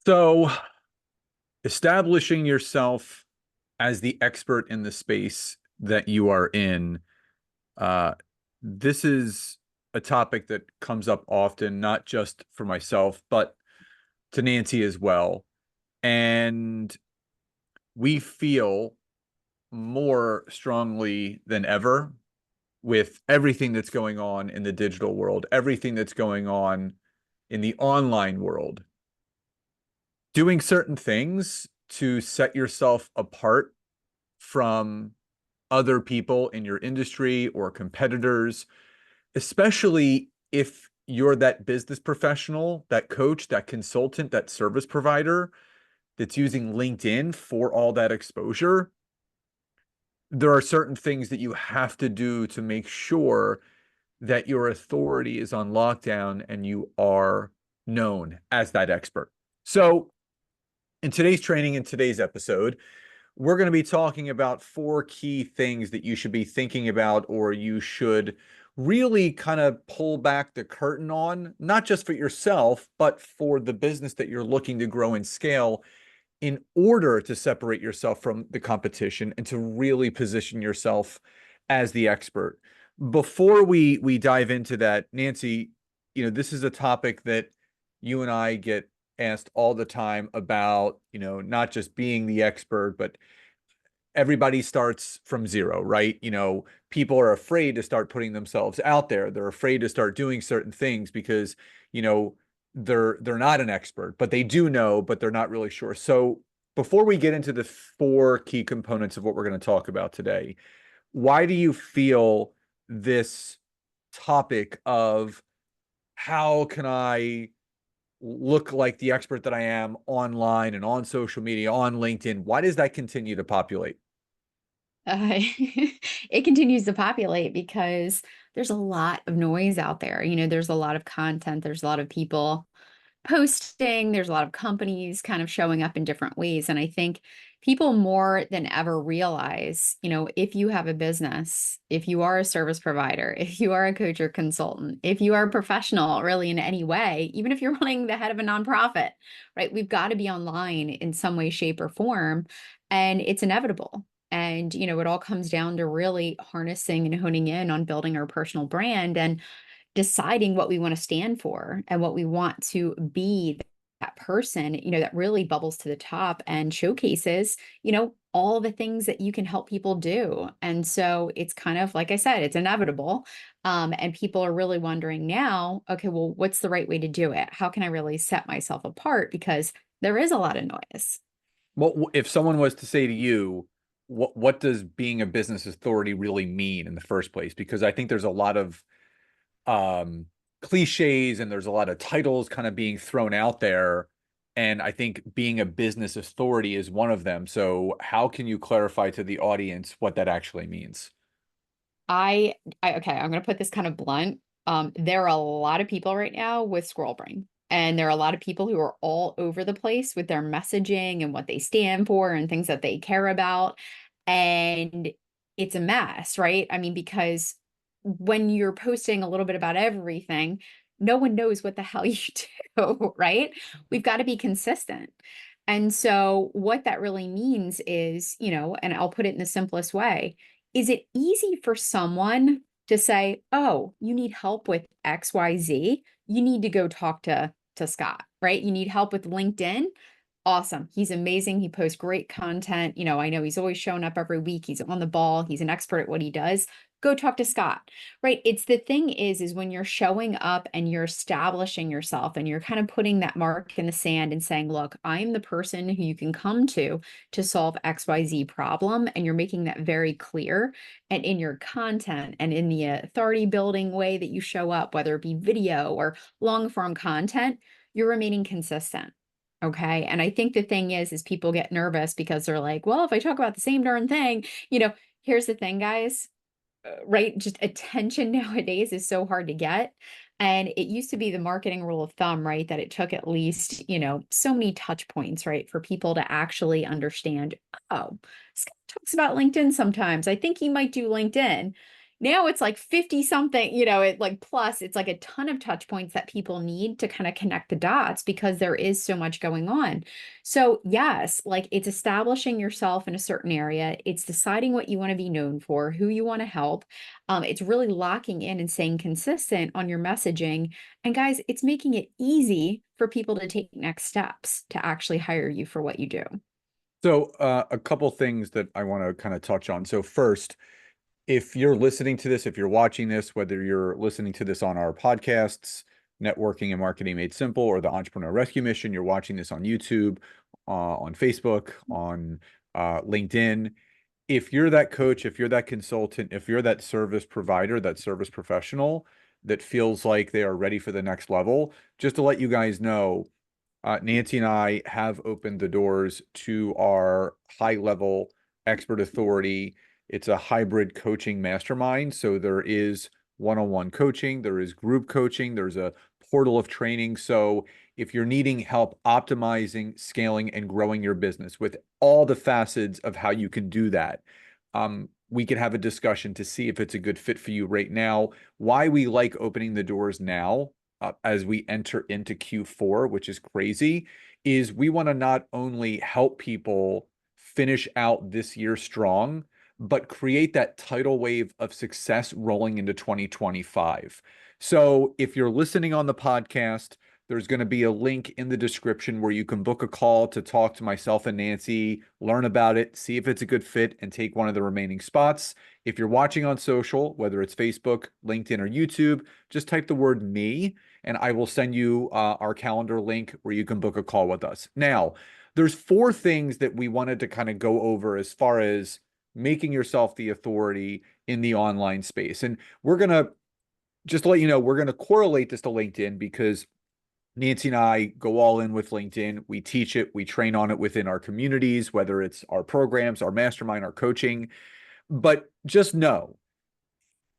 So, establishing yourself as the expert in the space that you are in, uh, this is a topic that comes up often, not just for myself, but to Nancy as well. And we feel more strongly than ever with everything that's going on in the digital world, everything that's going on in the online world. Doing certain things to set yourself apart from other people in your industry or competitors, especially if you're that business professional, that coach, that consultant, that service provider that's using LinkedIn for all that exposure. There are certain things that you have to do to make sure that your authority is on lockdown and you are known as that expert. So, in today's training, in today's episode, we're going to be talking about four key things that you should be thinking about, or you should really kind of pull back the curtain on, not just for yourself, but for the business that you're looking to grow and scale in order to separate yourself from the competition and to really position yourself as the expert. Before we dive into that, Nancy, this is a topic that you and I get asked all the time about, not just being the expert, but everybody starts from zero, right? People are afraid to start putting themselves out there. They're afraid to start doing certain things because, you know, they're not an expert, but they do know, but they're not really sure. So before we get into the four key components of what we're going to talk about today, why do you feel this topic of how can I look like the expert that I am online and on social media, on LinkedIn, why does that continue to populate? It continues to populate because there's a lot of noise out there. There's a lot of content, there's a lot of people posting, there's a lot of companies kind of showing up in different ways. And I think people more than ever realize, if you have a business, if you are a service provider, if you are a coach or consultant, if you are a professional really in any way, even if you're running the head of a nonprofit, right? We've got to be online in some way, shape, or form. And it's inevitable. And, it all comes down to really harnessing and honing in on building our personal brand and deciding what we want to stand for and what we want to be that person, that really bubbles to the top and showcases, all the things that you can help people do. And so it's kind of, like I said, it's inevitable. And people are really wondering now, okay, well, what's the right way to do it? How can I really set myself apart? Because there is a lot of noise. Well, if someone was to say to you, what does being a business authority really mean in the first place? Because I think there's a lot of um, cliches and there's a lot of titles kind of being thrown out there. And I think being a business authority is one of them. So how can you clarify to the audience what that actually means? Okay, I'm going to put this kind of blunt. There are a lot of people right now with squirrel brain, and there are a lot of people who are all over the place with their messaging and what they stand for and things that they care about. And it's a mess, right? I mean, because when you're posting a little bit about everything, no one knows what the hell you do, right? We've got to be consistent. And so, what that really means is, and I'll put it in the simplest way, is it easy for someone to say, "Oh, you need help with XYZ? You need to go talk to Scott," right? You need help with LinkedIn? Awesome. He's amazing. He posts great content. I know he's always showing up every week. He's on the ball. He's an expert at what he does. Go talk to Scott, right? It's the thing is when you're showing up and you're establishing yourself and you're kind of putting that mark in the sand and saying, look, I'm the person who you can come to solve XYZ problem. And you're making that very clear. And in your content and in the authority building way that you show up, whether it be video or long form content, you're remaining consistent. Okay. And I think the thing is people get nervous because they're like, well, if I talk about the same darn thing, here's the thing, guys, right? Just attention nowadays is so hard to get. And it used to be the marketing rule of thumb, right? That it took at least, so many touch points, right? For people to actually understand, oh, Scott talks about LinkedIn sometimes. I think he might do LinkedIn. Now it's like 50 something, it like plus it's like a ton of touch points that people need to kind of connect the dots because there is so much going on. So, yes, like it's establishing yourself in a certain area, it's deciding what you want to be known for, who you want to help. It's really locking in and staying consistent on your messaging. And guys, it's making it easy for people to take next steps to actually hire you for what you do. So, a couple things that I want to kind of touch on. So, first, if you're listening to this, if you're watching this, whether you're listening to this on our podcasts, Networking and Marketing Made Simple, or the Entrepreneur Rescue Mission, you're watching this on YouTube, on Facebook, on LinkedIn. If you're that coach, if you're that consultant, if you're that service provider, that service professional that feels like they are ready for the next level, just to let you guys know, Nancy and I have opened the doors to our high level expert authority. It's a hybrid coaching mastermind. So there is one-on-one coaching, there is group coaching, there's a portal of training. So if you're needing help optimizing, scaling, and growing your business with all the facets of how you can do that, we can have a discussion to see if it's a good fit for you right now. Why we like opening the doors now as we enter into Q4, which is crazy, is we want to not only help people finish out this year strong, but create that tidal wave of success rolling into 2025. So if you're listening on the podcast, there's going to be a link in the description where you can book a call to talk to myself and Nancy, learn about it, see if it's a good fit, and take one of the remaining spots. If you're watching on social, whether it's Facebook, LinkedIn, or YouTube, just type the word me and I will send you our calendar link where you can book a call with us. Now, there's four things that we wanted to kind of go over as far as making yourself the authority in the online space. And we're going to just to let you know, we're going to correlate this to LinkedIn because Nancy and I go all in with LinkedIn. We teach it, we train on it within our communities, whether it's our programs, our mastermind, our coaching. But just know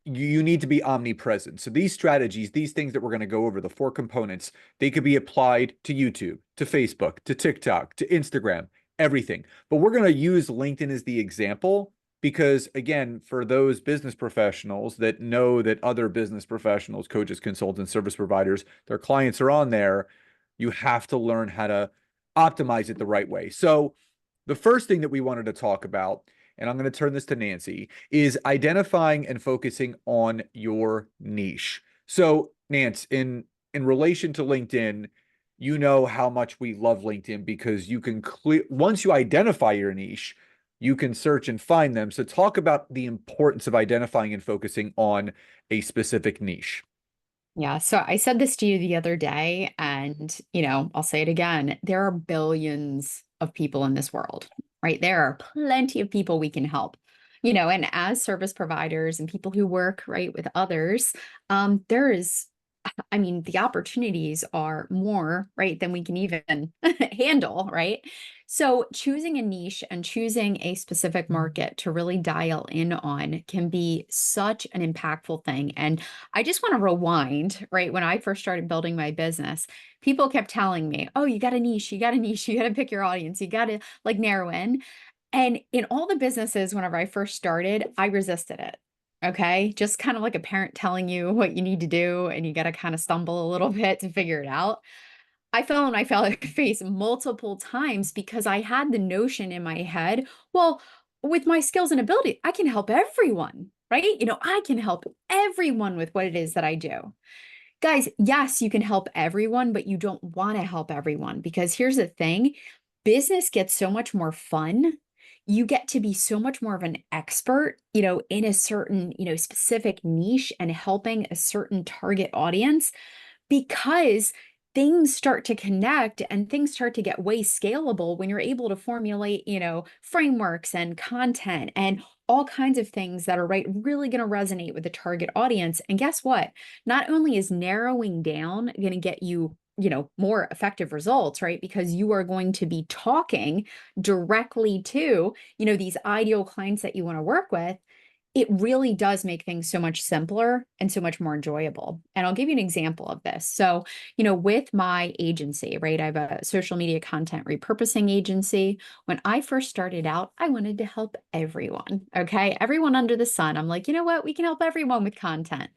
you need to be omnipresent. So these strategies, these things that we're going to go over, the four components, they could be applied to YouTube, to Facebook, to TikTok, to Instagram, everything. But we're going to use LinkedIn as the example because, again, for those business professionals that know that other business professionals, coaches, consultants, service providers, their clients are on there, you have to learn how to optimize it the right way. So the first thing that we wanted to talk about, and I'm going to turn this to Nancy, is identifying and focusing on your niche. So, Nance, in relation to LinkedIn, you know how much we love LinkedIn because you can once you identify your niche, you can search and find them. So, talk about the importance of identifying and focusing on a specific niche. Yeah. So I said this to you the other day, and, I'll say it again. There are billions of people in this world, right? There are plenty of people we can help, and as service providers and people who work, right, with others, there is the opportunities are more, right, than we can even handle, right? So choosing a niche and choosing a specific market to really dial in on can be such an impactful thing. And I just want to rewind, right? When I first started building my business, people kept telling me, oh, you got a niche, you got a niche, you got to pick your audience, you got to like narrow in. And in all the businesses, whenever I first started, I resisted it. Okay. Just kind of like a parent telling you what you need to do, and you got to kind of stumble a little bit to figure it out. I fell on my face multiple times because I had the notion in my head, well, with my skills and ability, I can help everyone, right? I can help everyone with what it is that I do. Guys, yes, you can help everyone, but you don't want to help everyone because here's the thing, business gets so much more fun. You get to be so much more of an expert, in a certain, specific niche and helping a certain target audience because things start to connect and things start to get way scalable when you're able to formulate, frameworks and content and all kinds of things that are right really going to resonate with the target audience. And guess what? Not only is narrowing down going to get you, more effective results, right? Because you are going to be talking directly to, these ideal clients that you want to work with. it really does make things so much simpler and so much more enjoyable. And I'll give you an example of this. So, with my agency, right? I have a social media content repurposing agency. When I first started out, I wanted to help everyone. Okay. Everyone under the sun. I'm like, you know what? We can help everyone with content.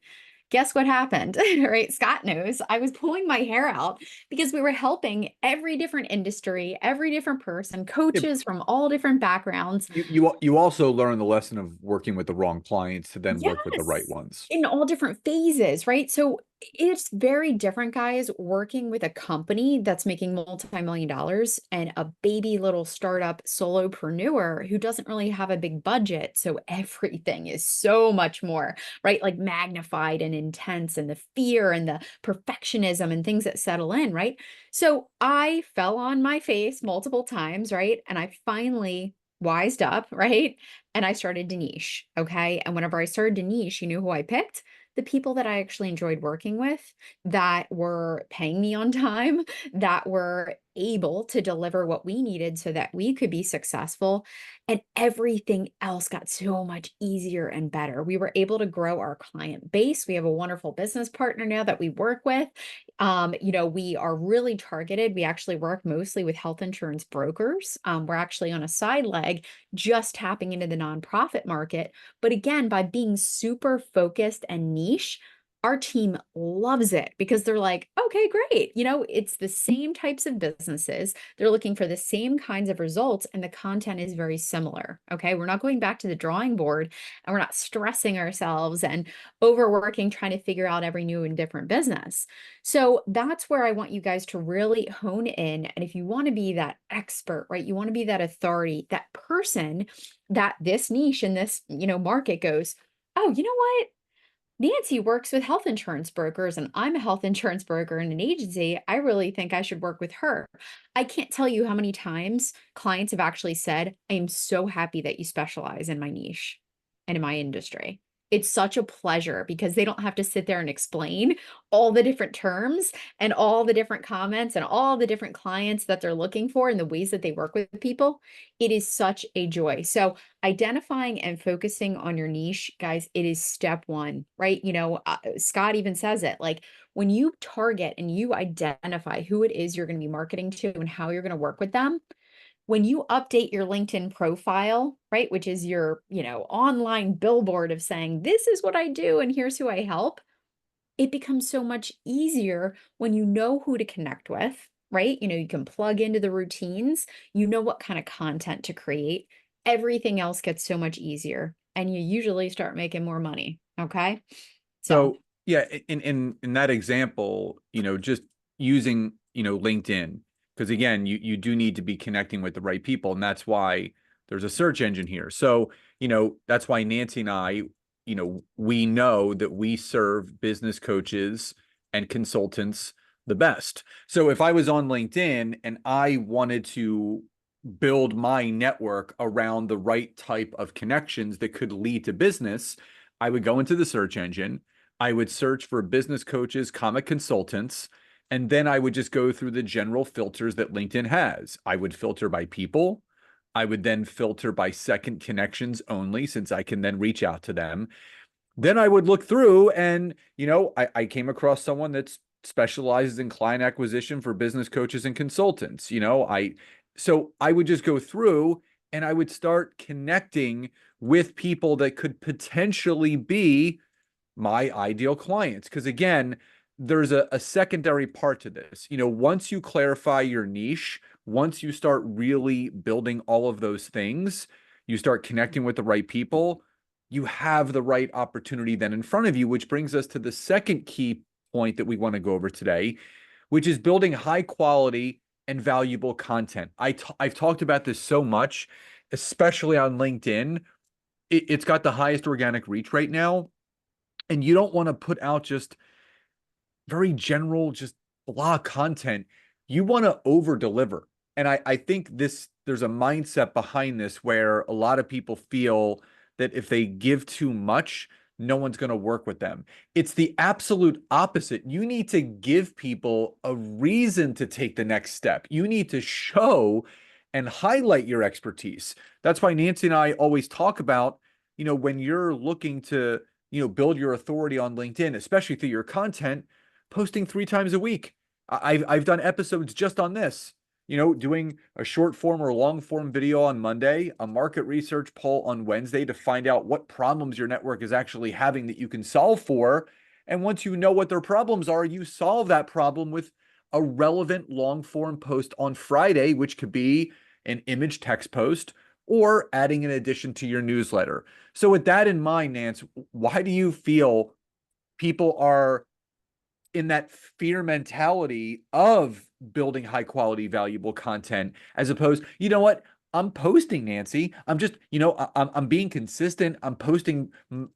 Guess what happened? Right? Scott knows I was pulling my hair out because we were helping every different industry, every different person, Yeah, coaches from all different backgrounds. you also learn the lesson of working with the wrong clients to then work with the right Yes, ones. in all different phases, right? So it's very different, guys, working with a company that's making multi-million dollars and a baby little startup solopreneur who doesn't really have a big budget. So everything is so much more, right? Like magnified and intense, and the fear and the perfectionism and things that settle in, right? So I fell on my face multiple times, right? And I finally wised up, right? And I started to niche. Okay. And whenever I started to niche, you know who I picked? The people that I actually enjoyed working with, that were paying me on time, that were able to deliver what we needed so that we could be successful. And everything else got so much easier and better. We were able to grow our client base. We have a wonderful business partner now that we work with. We are really targeted. We actually work mostly with health insurance brokers. We're actually on a side leg just tapping into the nonprofit market. But again, by being super focused and niche, our team loves it because they're like, okay, great. It's the same types of businesses. They're looking for the same kinds of results, and the content is very similar. Okay. We're not going back to the drawing board, and we're not stressing ourselves and overworking trying to figure out every new and different business. So that's where I want you guys to really hone in. And if you want to be that expert, right, you want to be that authority, that person that this niche in this, market goes, oh, you know what? Nancy works with health insurance brokers, and I'm a health insurance broker in an agency. I really think I should work with her. I can't tell you how many times clients have actually said, I am so happy that you specialize in my niche and in my industry. It's such a pleasure because they don't have to sit there and explain all the different terms and all the different comments and all the different clients that they're looking for and the ways that they work with people. It is such a joy. So, identifying and focusing on your niche, guys, it is step one, right? Scott even says it, like, when you target and you identify who it is you're going to be marketing to and how you're going to work with them, when you update your LinkedIn profile, right, which is your, online billboard of saying, this is what I do and here's who I help, it becomes so much easier when you know who to connect with, right? You can plug into the routines, you know what kind of content to create. Everything else gets so much easier, and you usually start making more money. Okay. So, So yeah, in that example, just using, LinkedIn, because again, you do need to be connecting with the right people, and that's why there's a search engine here. So, that's why Nancy and I, we know that we serve business coaches and consultants the best. So if I was on LinkedIn and I wanted to build my network around the right type of connections that could lead to business, I would go into the search engine. I would search for business coaches, comic consultants, and then I would just go through the general filters that LinkedIn has. I would filter by people. I would then filter by second connections only, since I can then reach out to them. Then I would look through and, I came across someone that specializes in client acquisition for business coaches and consultants. So I would just go through and I would start connecting with people that could potentially be my ideal clients. Because again, there's a secondary part to this. Once you clarify your niche, once you start really building all of those things, you start connecting with the right people, you have the right opportunity then in front of you, which brings us to the second key point that we want to go over today, which is building high quality and valuable content. I've talked about this so much, especially on LinkedIn. It's got the highest organic reach right now. And you don't want to put out just very general, just blah content. You want to over deliver. And I think there's a mindset behind this where a lot of people feel that if they give too much, no one's going to work with them. It's the absolute opposite. You need to give people a reason to take the next step. You need to show and highlight your expertise. That's why Nancy and I always talk about, when you're looking to, build your authority on LinkedIn, especially through your content, posting 3 times a week. I've done episodes just on this, doing a short form or long form video on Monday, a market research poll on Wednesday to find out what problems your network is actually having that you can solve for. And once you know what their problems are, you solve that problem with a relevant long form post on Friday, which could be an image text post or adding an addition to your newsletter. So, with that in mind, Nance, why do you feel people are in that fear mentality of building high quality, valuable content as opposed, you know what? I'm posting, Nancy. I'm just, I'm being consistent. I'm posting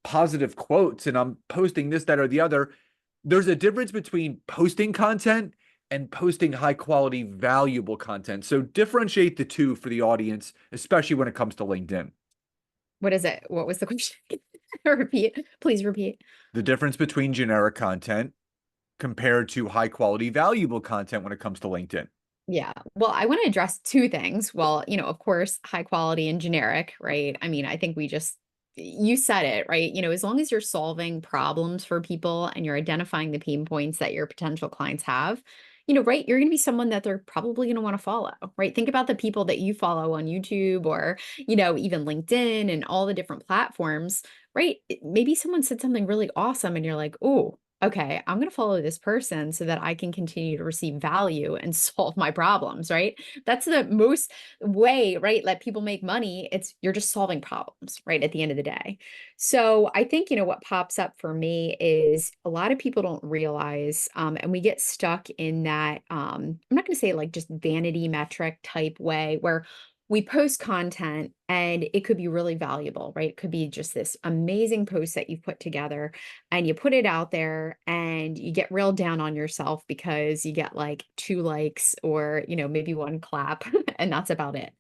positive quotes and I'm posting this, that, or the other. There's a difference between posting content and posting high quality, valuable content. So differentiate the two for the audience, especially when it comes to LinkedIn. What is it? What was the question? Repeat, please repeat. The difference between generic content compared to high quality, valuable content when it comes to LinkedIn. Yeah. Well, I want to address two things. Well, of course, high quality and generic, right? I mean, I think you said it, right? As long as you're solving problems for people and you're identifying the pain points that your potential clients have, right? You're going to be someone that they're probably going to want to follow, right? Think about the people that you follow on YouTube or, even LinkedIn and all the different platforms, right? Maybe someone said something really awesome and you're like, oh, okay, I'm going to follow this person so that I can continue to receive value and solve my problems, right? That's the most way, right? Let people make money. You're just solving problems, right? At the end of the day. So I think, what pops up for me is a lot of people don't realize, and we get stuck in that, I'm not going to say like just vanity metric type way where we post content and it could be really valuable, right? It could be just this amazing post that you've put together and you put it out there and you get real down on yourself because you get like 2 likes or, maybe one clap and that's about it.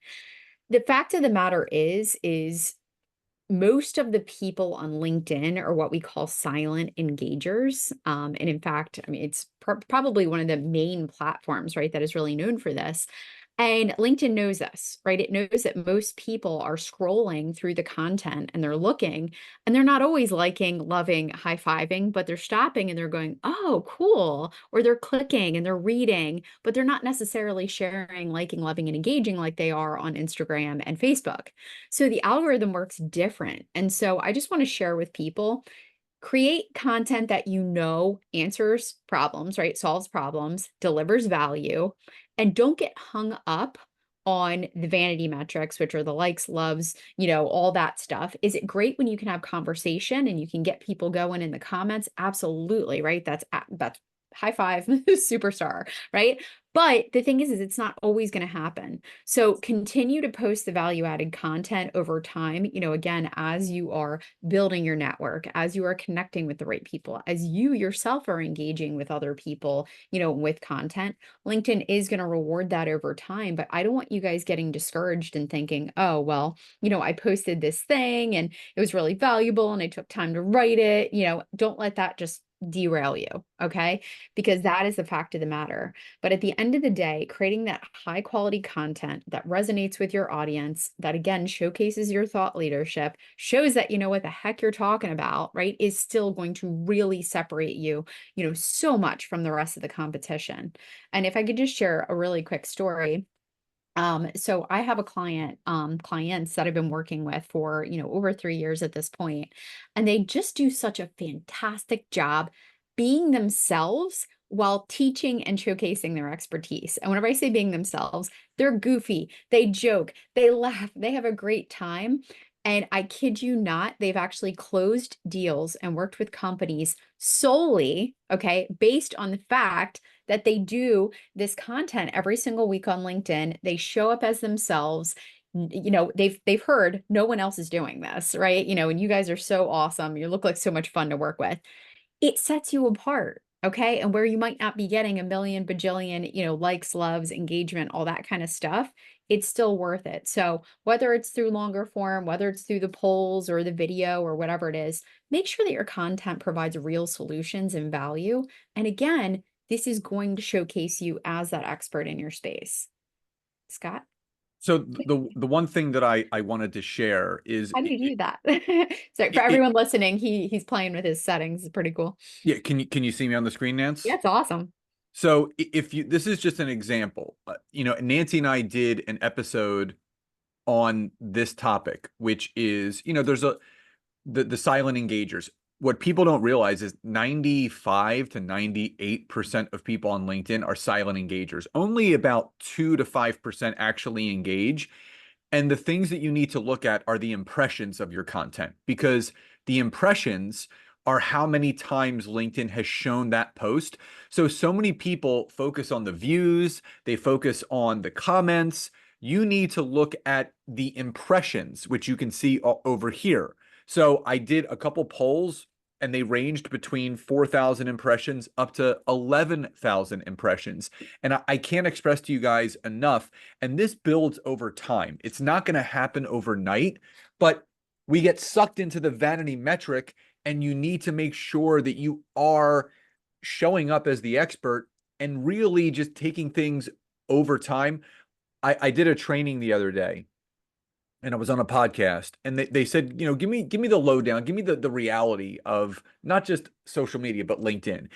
The fact of the matter is most of the people on LinkedIn are what we call silent engagers. And in fact, I mean, it's probably one of the main platforms, right, that is really known for this. And LinkedIn knows this, right? It knows that most people are scrolling through the content and they're looking and they're not always liking, loving, high fiving, but they're stopping and they're going, oh, cool. Or they're clicking and they're reading, but they're not necessarily sharing, liking, loving, and engaging like they are on Instagram and Facebook. So the algorithm works different. And so I just want to share with people create content that answers problems, right? Solves problems, delivers value, and don't get hung up on the vanity metrics, which are the likes, loves, all that stuff. Is it great when you can have conversation and you can get people going in the comments? Absolutely, right? That's high five, superstar, right? But the thing is it's not always going to happen. So continue to post the value added content over time, again, as you are building your network, as you are connecting with the right people, as you yourself are engaging with other people, with content. LinkedIn is going to reward that over time, but I don't want you guys getting discouraged and thinking, oh, well, I posted this thing and it was really valuable and I took time to write it. Don't let that just derail you. Okay. Because that is the fact of the matter. But at the end of the day, creating that high quality content that resonates with your audience, that again showcases your thought leadership, shows that you know what the heck you're talking about, right, is still going to really separate you, so much from the rest of the competition. And if I could just share a really quick story. So I have a clients that I've been working with for, over 3 years at this point, and they just do such a fantastic job being themselves while teaching and showcasing their expertise. And whenever I say being themselves, they're goofy, they joke, they laugh, they have a great time. And I kid you not, they've actually closed deals and worked with companies solely, okay, based on the fact that they do this content every single week on LinkedIn. They show up as themselves. They've heard no one else is doing this, right? And you guys are so awesome. You look like so much fun to work with. It sets you apart. Okay. And where you might not be getting a million bajillion, likes, loves, engagement, all that kind of stuff, it's still worth it. So whether it's through longer form, whether it's through the polls or the video or whatever it is, make sure that your content provides real solutions and value. And again, this is going to showcase you as that expert in your space. Scott? So the one thing that I wanted to share is How do you do that? So for it everyone listening, he's playing with his settings. It's pretty cool. yeah, can you see me on the screen, Yeah, Nance? it's awesome. So if you this is just an example. Nancy and I did an episode on this topic, which is, there's the silent engagers. What people don't realize is 95 to 98% of people on LinkedIn are silent engagers. Only about 2 to 5% actually engage. And the things that you need to look at are the impressions of your content, because the impressions are how many times LinkedIn has shown that post. So many people focus on the views, they focus on the comments. You need to look at the impressions, which you can see over here. So I did a couple polls and they ranged between 4,000 impressions up to 11,000 impressions. And I can't express to you guys enough, and this builds over time. It's not going to happen overnight, but we get sucked into the vanity metric, and you need to make sure that you are showing up as the expert and really just taking things over time. I did a training the other day and I was on a podcast, and they said, give me the lowdown, give me the reality of not just social media, but LinkedIn.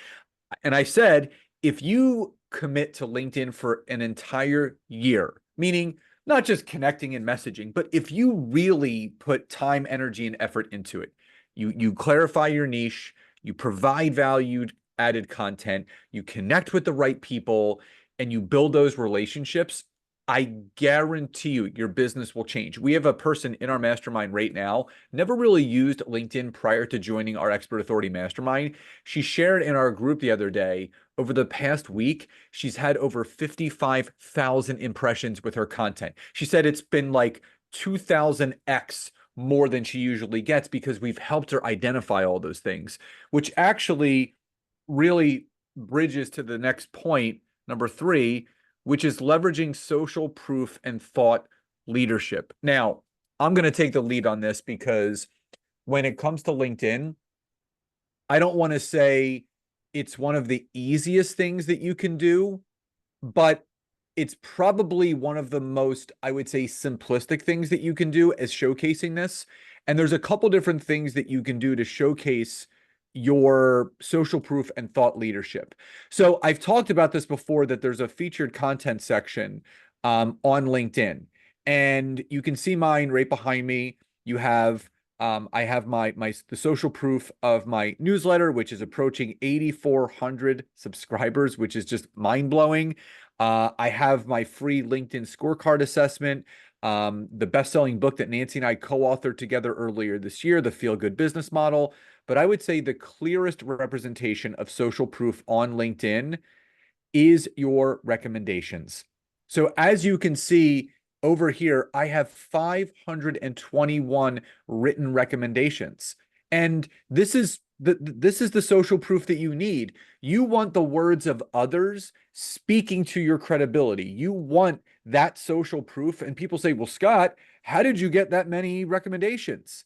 And I said, if you commit to LinkedIn for an entire year, meaning not just connecting and messaging, but if you really put time, energy, and effort into it, you clarify your niche, you provide valued added content, you connect with the right people, and you build those relationships, I guarantee you your business will change. We have a person in our mastermind right now, never really used LinkedIn prior to joining our Expert Authority Mastermind. She shared in our group the other day, over the past week, she's had over 55,000 impressions with her content. She said it's been like 2,000x more than she usually gets because we've helped her identify all those things, which actually really bridges to the next point, number three, which is leveraging social proof and thought leadership. Now, I'm going to take the lead on this because when it comes to LinkedIn, I don't want to say it's one of the easiest things that you can do, but it's probably one of the most, I would say, simplistic things that you can do as showcasing this. And there's a couple different things that you can do to showcase your social proof and thought leadership. So I've talked about this before, that there's a featured content section on LinkedIn, and you can see mine right behind me. You have I have the social proof of my newsletter, which is approaching 8,400 subscribers, which is just mind blowing. I have my free LinkedIn scorecard assessment, the best-selling book that Nancy and I co-authored together earlier this year, The Feel Good Business Model. But I would say the clearest representation of social proof on LinkedIn is your recommendations. So as you can see over here, I have 521 written recommendations. And this is the social proof that you need. You want the words of others speaking to your credibility. You want that social proof. And people say, well, Scott, how did you get that many recommendations?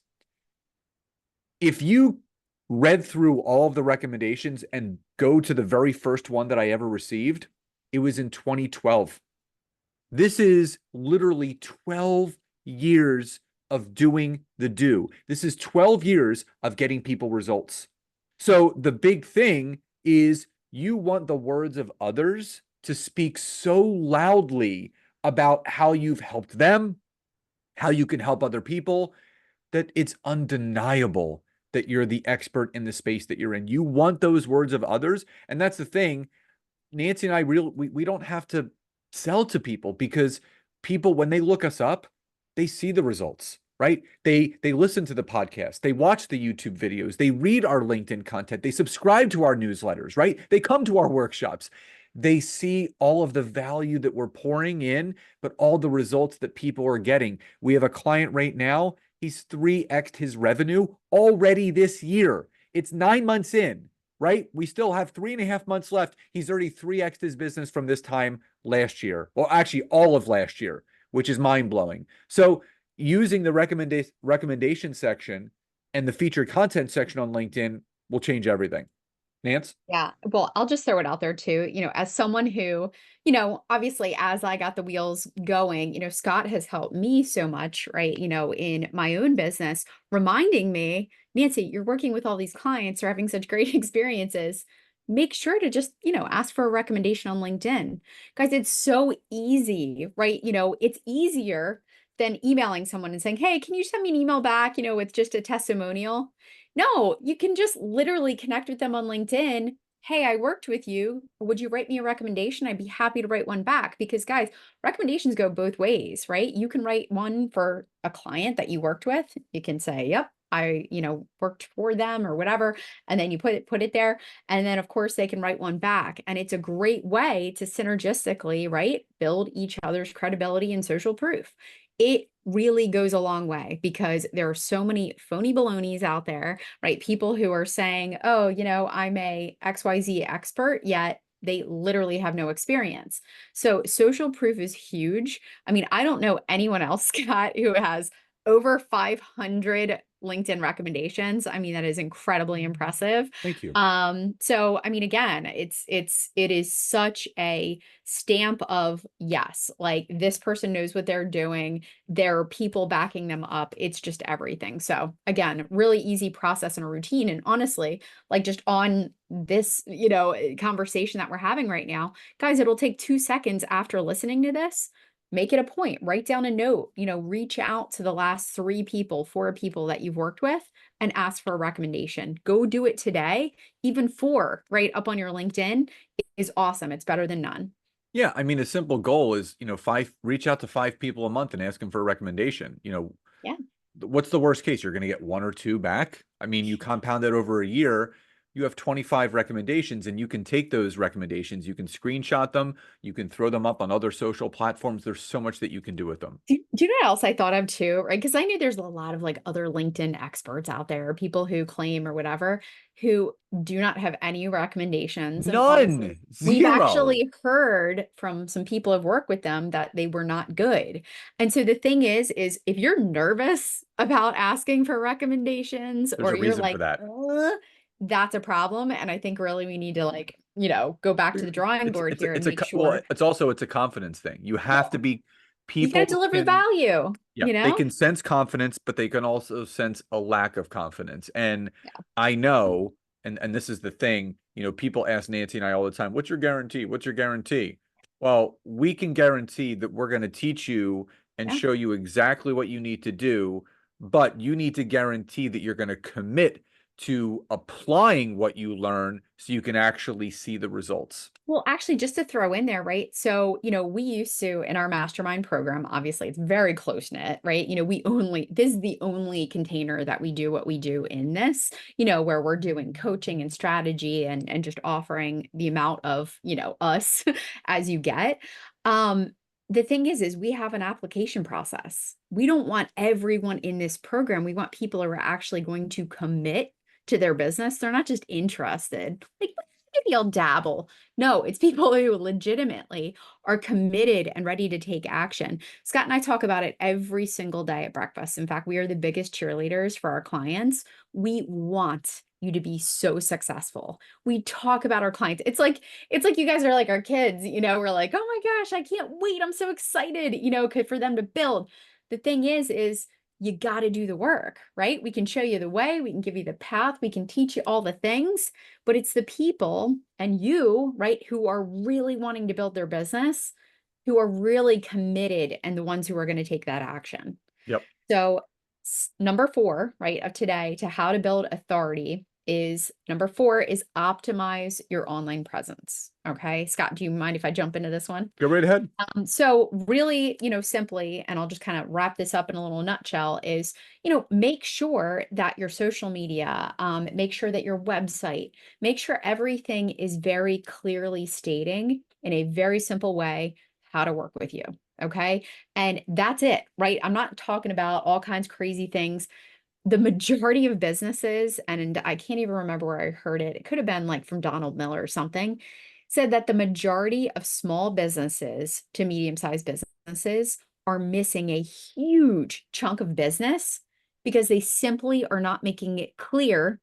If you read through all of the recommendations and go to the very first one that I ever received, it was in 2012. This is literally 12 years of doing the do. This is 12 years of getting people results. So the big thing is you want the words of others to speak so loudly about how you've helped them, how you can help other people, that it's undeniable that you're the expert in the space that you're in. You want those words of others. And that's the thing. Nancy and I we don't have to sell to people, because people, when they look us up, they see the results, right? They listen to the podcast, they watch the YouTube videos, they read our LinkedIn content, they subscribe to our newsletters, right? They come to our workshops. They see all of the value that we're pouring in, but all the results that people are getting. We have a client right now. He's 3x'd his revenue already this year. It's 9 months in, right? We still have 3.5 months left. He's already 3x'd his business from this time last year. Well, actually, all of last year, which is mind blowing. So, using the recommendation section and the featured content section on LinkedIn will change everything. Nance? Yeah. Well, I'll just throw it out there too. As someone who, obviously as I got the wheels going, Scott has helped me so much, right? In my own business, reminding me, Nancy, you're working with all these clients, are having such great experiences. Make sure to just, ask for a recommendation on LinkedIn. Guys, it's so easy, right? It's easier than emailing someone and saying, hey, can you send me an email back, with just a testimonial? No, you can just literally connect with them on LinkedIn. Hey, I worked with you. Would you write me a recommendation? I'd be happy to write one back because, guys, recommendations go both ways, right? You can write one for a client that you worked with. You can say, yep, I, worked for them or whatever. And then you put it there. And then of course they can write one back. And it's a great way to synergistically, right? Build each other's credibility and social proof. It really goes a long way because there are so many phony balonies out there, right? People who are saying, oh, I'm a XYZ expert, yet they literally have no experience. So social proof is huge. I mean, I don't know anyone else, Scott, who has over 500 LinkedIn recommendations. I mean, that is incredibly impressive. Thank you. So I mean, again, it is such a stamp of yes, like this person knows what they're doing. There are people backing them up. It's just everything. So again, really easy process and a routine. And honestly, like just on this, conversation that we're having right now, guys, it'll take 2 seconds after listening to this. Make it a point, write down a note, reach out to the last 3 people, 4 people that you've worked with and ask for a recommendation. Go do it today. Even 4, right up on your LinkedIn is awesome. It's better than none. Yeah, I mean, a simple goal is, reach out to 5 people a month and ask them for a recommendation. Yeah. What's the worst case? You're going to get 1 or 2 back. I mean, you compound that over a year, you have 25 recommendations, and you can take those recommendations, you can screenshot them, you can throw them up on other social platforms. There's so much that you can do with them. Do you know what else I thought of too? Right. Because I knew there's a lot of like other LinkedIn experts out there, people who claim or whatever, who do not have any recommendations. And honestly, None, we've zero. actually heard from some people who've worked with them that they were not good. And so the thing is if you're nervous about asking for recommendations There's or a you're reason for like, that. that's a problem. And I think really we need to like, go back to the drawing board here and make Well, sure, it's a confidence thing. You have to well, be, you got people to deliver the can, value, yeah, they can sense confidence, but they can also sense a lack of confidence. And I know, and this is the thing, people ask Nancy and I all the time, what's your guarantee? What's your guarantee? Well, we can guarantee that we're going to teach you and Yeah. show you exactly what you need to do, but you need to guarantee that you're going to commit to applying what you learn so you can actually see the results. Well, actually, just to throw in there, right? So, we used to in our mastermind program, obviously, it's very close knit, right? This is the only container that we do what we do in this, where we're doing coaching and strategy and just offering the amount of, us as you get. The thing is we have an application process. We don't want everyone in this program. We want people who are actually going to commit to their business. They're not just interested. Like, maybe I'll dabble. No, it's people who legitimately are committed and ready to take action. Scott and I talk about it every single day at breakfast. In fact, we are the biggest cheerleaders for our clients. We want you to be so successful. We talk about our clients. It's like you guys are like our kids, we're like, "Oh my gosh, I can't wait. I'm so excited, for them to build." The thing is you got to do the work, right? We can show you the way, we can give you the path, we can teach you all the things, but it's the people and you, right, who are really wanting to build their business, who are really committed and the ones who are going to take that action. Yep. So, number 4, right, of today to how to build authority is number 4 is optimize your online presence. Okay. Scott, do you mind if I jump into this one? Go right ahead. So really, simply, and I'll just kind of wrap this up in a little nutshell is, make sure that your social media, make sure that your website, make sure everything is very clearly stating in a very simple way how to work with you. Okay. And that's it, right? I'm not talking about all kinds of crazy things. The majority of businesses, and I can't even remember where I heard it. It could have been like from Donald Miller or something, said that the majority of small businesses to medium-sized businesses are missing a huge chunk of business because they simply are not making it clear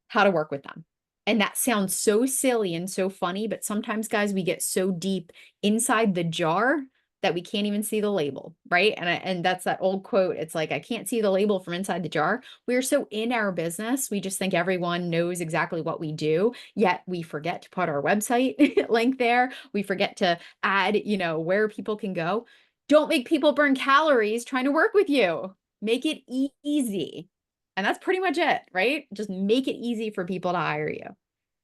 how to work with them. And that sounds so silly and so funny, but sometimes, guys, we get so deep inside the jar that we can't even see the label, right? And that's that old quote. It's like, I can't see the label from inside the jar. We're so in our business, we just think everyone knows exactly what we do, yet we forget to put our website link there. We forget to add, where people can go. Don't make people burn calories trying to work with you. Make it easy. And that's pretty much it, right? Just make it easy for people to hire you.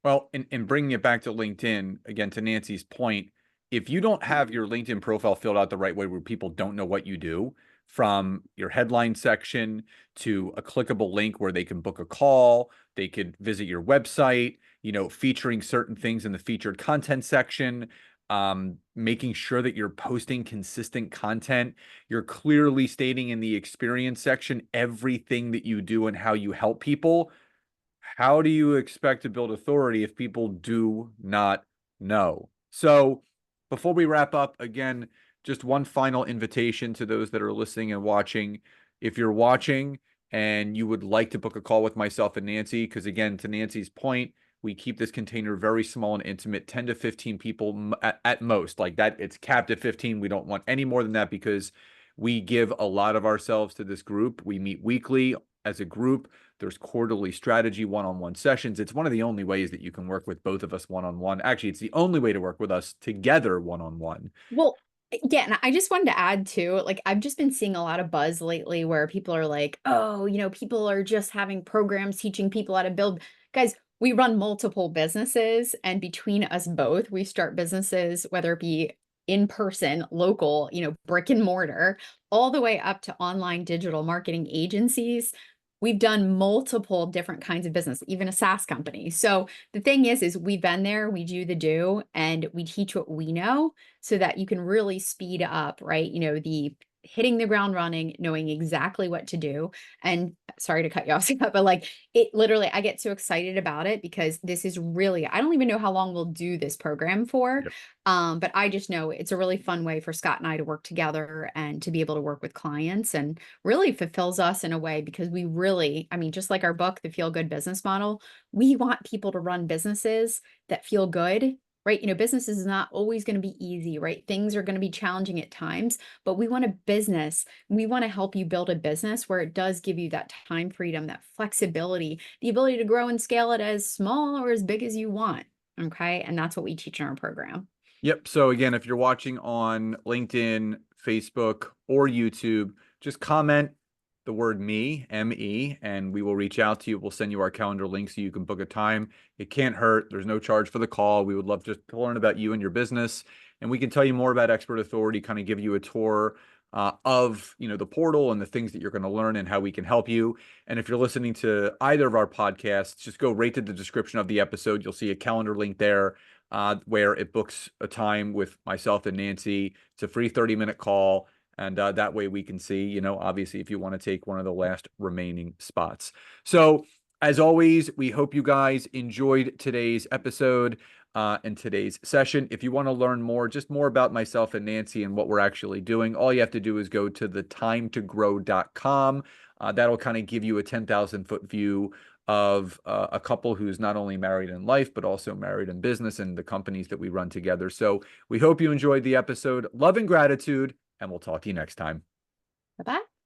Well, and bringing it back to LinkedIn, again, to Nancy's point, if you don't have your LinkedIn profile filled out the right way where people don't know what you do, from your headline section to a clickable link where they can book a call, they could visit your website, featuring certain things in the featured content section, making sure that you're posting consistent content, you're clearly stating in the experience section everything that you do and how you help people. How do you expect to build authority if people do not know? So, before we wrap up, again, just one final invitation to those that are listening and watching. If you're watching and you would like to book a call with myself and Nancy, because again, to Nancy's point, we keep this container very small and intimate, 10 to 15 people at most. Like that, it's capped at 15. We don't want any more than that because we give a lot of ourselves to this group. We meet weekly as a group. There's quarterly strategy one-on-one sessions. It's one of the only ways that you can work with both of us one-on-one. Actually, it's the only way to work with us together one-on-one. Well, yeah, and I just wanted to add too, like I've just been seeing a lot of buzz lately where people are like, oh, people are just having programs teaching people how to build. Guys, we run multiple businesses, and between us both, we start businesses, whether it be in person, local, brick and mortar, all the way up to online digital marketing agencies. We've done multiple different kinds of business, even a SaaS company. So the thing is we've been there, we do, and we teach what we know so that you can really speed up, right? The hitting the ground running, knowing exactly what to do. And sorry to cut you off, Scott, but like it literally, I get so excited about it because this is really, I don't even know how long we'll do this program for. Yep. But I just know it's a really fun way for Scott and I to work together and to be able to work with clients, and really fulfills us in a way because we really, I mean, just like our book, The Feel Good Business Model, we want people to run businesses that feel good, right? Business is not always going to be easy, right? Things are going to be challenging at times, but we want we want to help you build a business where it does give you that time freedom, that flexibility, the ability to grow and scale it as small or as big as you want. Okay. And that's what we teach in our program. Yep. So again, if you're watching on LinkedIn, Facebook, or YouTube, just comment the word me, M-E, and we will reach out to you. We'll send you our calendar link so you can book a time. It can't hurt. There's no charge for the call. We would love just to learn about you and your business, and we can tell you more about Expert Authority, kind of give you a tour of the portal and the things that you're going to learn and how we can help you. And if you're listening to either of our podcasts, just go right to the description of the episode. You'll see a calendar link there where it books a time with myself and Nancy. It's a free 30-minute call. And that way we can see, obviously, if you want to take one of the last remaining spots. So, as always, we hope you guys enjoyed today's episode and today's session. If you want to learn more, just more about myself and Nancy and what we're actually doing, all you have to do is go to thetimetogrowcom. That'll kind of give you a 10,000-foot view of a couple who's not only married in life, but also married in business and the companies that we run together. So we hope you enjoyed the episode. Love and gratitude, and we'll talk to you next time. Bye bye.